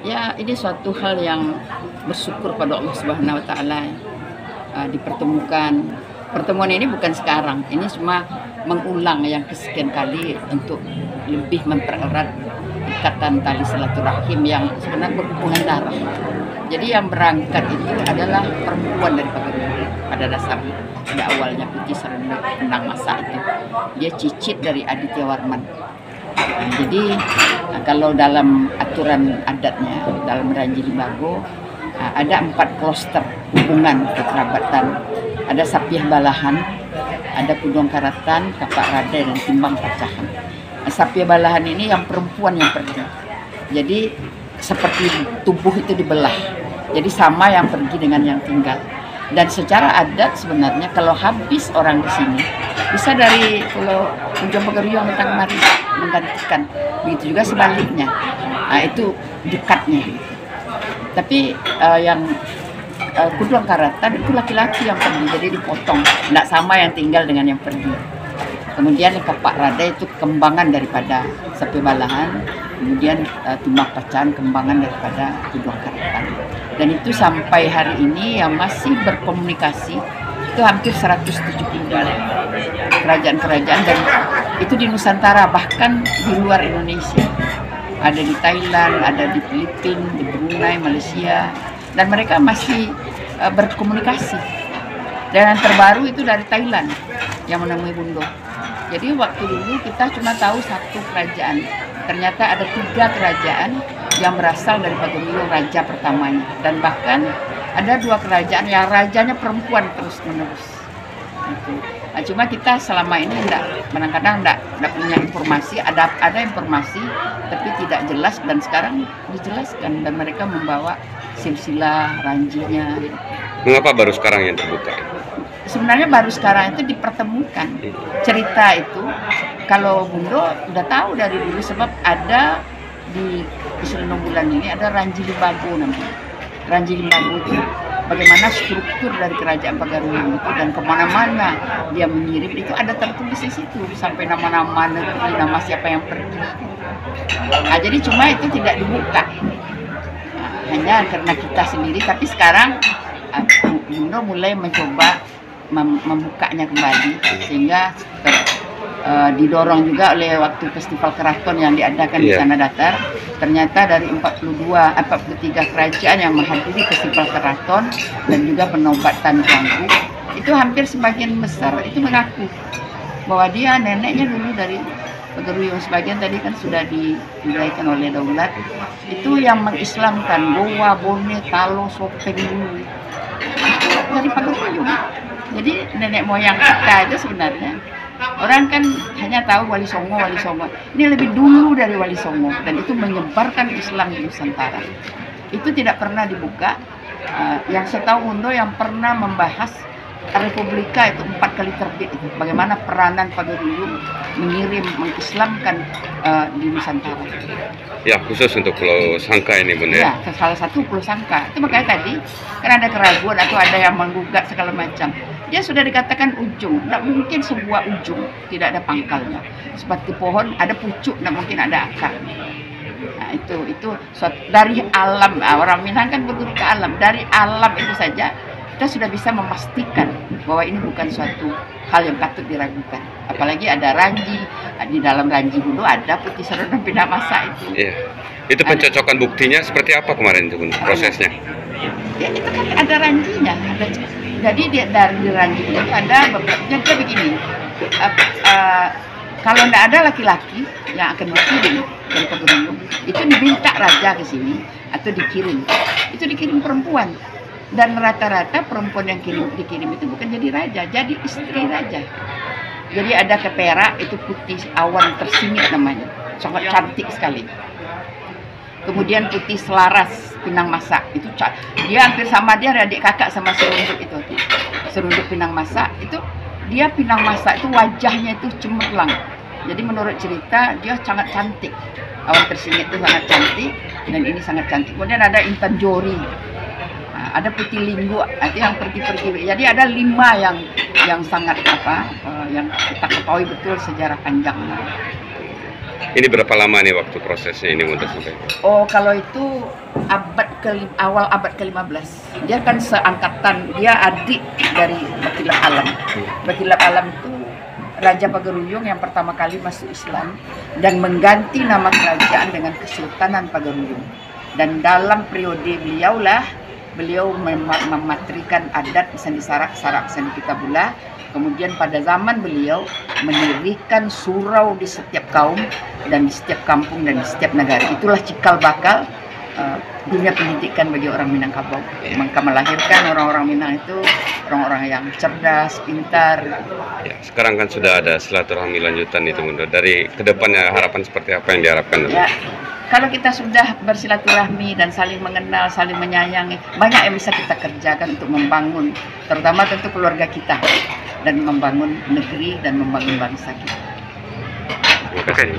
Ya, ini suatu hal yang bersyukur pada Allah Subhanahu wa taala, dipertemukan. Pertemuan ini bukan sekarang, ini cuma mengulang yang kesekian kali untuk lebih mempererat ikatan tali silaturahim yang sebenarnya berhubungan darah. Jadi yang berangkat itu adalah perempuan dari Paguyuban pada dasarnya. Pada awalnya Putih Serenduk Penang Masa itu, dia cicit dari Aditya Warman. Jadi kalau dalam aturan adatnya dalam Ranji Limbago ada 4 kloster hubungan kekerabatan. Ada Sapiah Balahan, ada Kudong Karatan, Kapak Radai, dan Timbang Pacahan. Sapiah Balahan ini yang perempuan yang pergi. Jadi seperti tubuh itu dibelah. Jadi sama yang pergi dengan yang tinggal. Dan secara adat sebenarnya kalau habis orang di sini bisa dari Pulau Ujung Pagaruyung datang kemari menggantikan. Begitu juga sebaliknya. Nah, itu dekatnya. Tapi yang Kudong Karatan itu laki-laki yang pergi, jadi dipotong. Tidak sama yang tinggal dengan yang pergi. Kemudian Kapak Radai itu kembangan daripada Sapiah Balahan. Kemudian Timbang Pacahan kembangan daripada Kudong Karatan. Dan itu sampai hari ini yang masih berkomunikasi itu hampir 170 kerajaan-kerajaan, dan itu di Nusantara bahkan di luar Indonesia. Ada di Thailand, ada di Filipina, di Brunei, Malaysia, dan mereka masih berkomunikasi. Dan yang terbaru itu dari Thailand yang menemui Bundo. Jadi waktu dulu kita cuma tahu satu kerajaan, ternyata ada 3 kerajaan yang berasal dari Paguyuban raja pertamanya, dan bahkan ada 2 kerajaan yang rajanya perempuan terus menerus. Gitu. Nah, cuma kita selama ini kadang-kadang enggak punya informasi, ada informasi tapi tidak jelas, dan sekarang dijelaskan dan mereka membawa silsilah ranjinya. Mengapa baru sekarang yang terbuka? Sebenarnya baru sekarang itu dipertemukan. Cerita itu kalau Bundo udah tahu dari dulu, sebab ada di Selendong Bulan ini ada Ranji Limbago namanya. Ranji Limbago itu bagaimana struktur dari kerajaan Pagaruyung itu, dan kemana-mana dia mengirim itu ada tertulis di situ sampai nama-nama negeri, nama siapa yang pergi. Nah, jadi cuma itu tidak dibuka, hanya karena kita sendiri. Tapi sekarang Bundo mulai mencoba membukanya kembali, sehingga didorong juga oleh waktu festival keraton yang diadakan di Tanah Datar. Ternyata dari 43 kerajaan yang menghadiri festival keraton dan juga penobatan Tuanku, itu hampir sebagian besar itu mengaku bahwa dia neneknya dulu dari Pagaruyung. Sebagian tadi kan sudah diwilayahkan oleh daulat, itu yang mengislamkan Goa, Bone, Talo, Sopeng dulu dari Pagaruyung. Jadi nenek moyang kita itu sebenarnya orang kan hanya tahu Wali Songo. Ini lebih dulu dari Wali Songo, dan itu menyebarkan Islam di Nusantara. Itu tidak pernah dibuka. Yang saya tahu Bundo yang pernah membahas Republika itu 4 kali terbit itu. Bagaimana peranan Pagaruyung mengirim, mengislamkan di Nusantara. Ya, khusus untuk Pulau Sangka ini, Bunda. Ya, salah satu Pulau Sangka. Itu makanya tadi kan ada keraguan atau ada yang menggugat segala macam. Dia sudah dikatakan ujung, tidak mungkin sebuah ujung tidak ada pangkalnya. Seperti pohon ada pucuk, tidak mungkin ada akar. Nah, itu dari alam. Orang Minang kan berguru ke alam. Dari alam itu saja kita sudah bisa memastikan bahwa ini bukan suatu hal yang patut diragukan. Apalagi ada ranji, di dalam ranji Bundo ada Putih Serenduk Penang Masa itu. Iya. Itu pencocokan buktinya seperti apa kemarin itu, prosesnya? Ya, itu kan ada ranjinya. Jadi dari ranji itu ada beberapa. Jadi begini, kalau tidak ada laki-laki yang akan dikirim dari Pagaruyung, itu diminta raja ke sini atau dikirim. Itu dikirim perempuan. Dan rata-rata perempuan yang dikirim itu bukan jadi raja, jadi istri raja. Jadi ada ke Perak, itu Putih Awan Tersingit namanya, sangat cantik sekali. Kemudian Putih Selaras Pinang Masa, itu dia hampir sama, dia adik kakak sama Serunduk itu. Serunduk Pinang Masa itu, dia Pinang Masa itu wajahnya itu cemerlang. Jadi menurut cerita dia sangat cantik. Awan Tersingit itu sangat cantik, dan ini sangat cantik. Kemudian ada Intan Jori. Ada Putih Linggu, itu yang pergi-pergi. Jadi ada 5 yang sangat yang kita ketahui betul sejarah panjangnya. Ini berapa lama nih waktu prosesnya ini Bunda sampai? Oh, kalau itu awal abad ke-15. Dia kan seangkatan, dia adik dari Batilap Alam. Batilap Alam itu Raja Pagaruyung yang pertama kali masuk Islam dan mengganti nama kerajaan dengan Kesultanan Pagaruyung. Dan dalam periode beliau mematrikan adat Sandi Sarak, Sandi Kitabula. Kemudian pada zaman beliau mendirikan surau di setiap kaum dan di setiap kampung dan di setiap negara. Itulah cikal bakal dunia pendidikan bagi orang Minangkabau. Maka melahirkan orang-orang Minang itu orang-orang yang cerdas, pintar. Ya, sekarang kan sudah ada silaturahmi lanjutan itu Bunda. Dari kedepannya harapan seperti apa yang diharapkan? Ya, kalau kita sudah bersilaturahmi dan saling mengenal, saling menyayangi, banyak yang bisa kita kerjakan untuk membangun, terutama tentu keluarga kita, dan membangun negeri dan membangun bangsa kita. Terima kasih.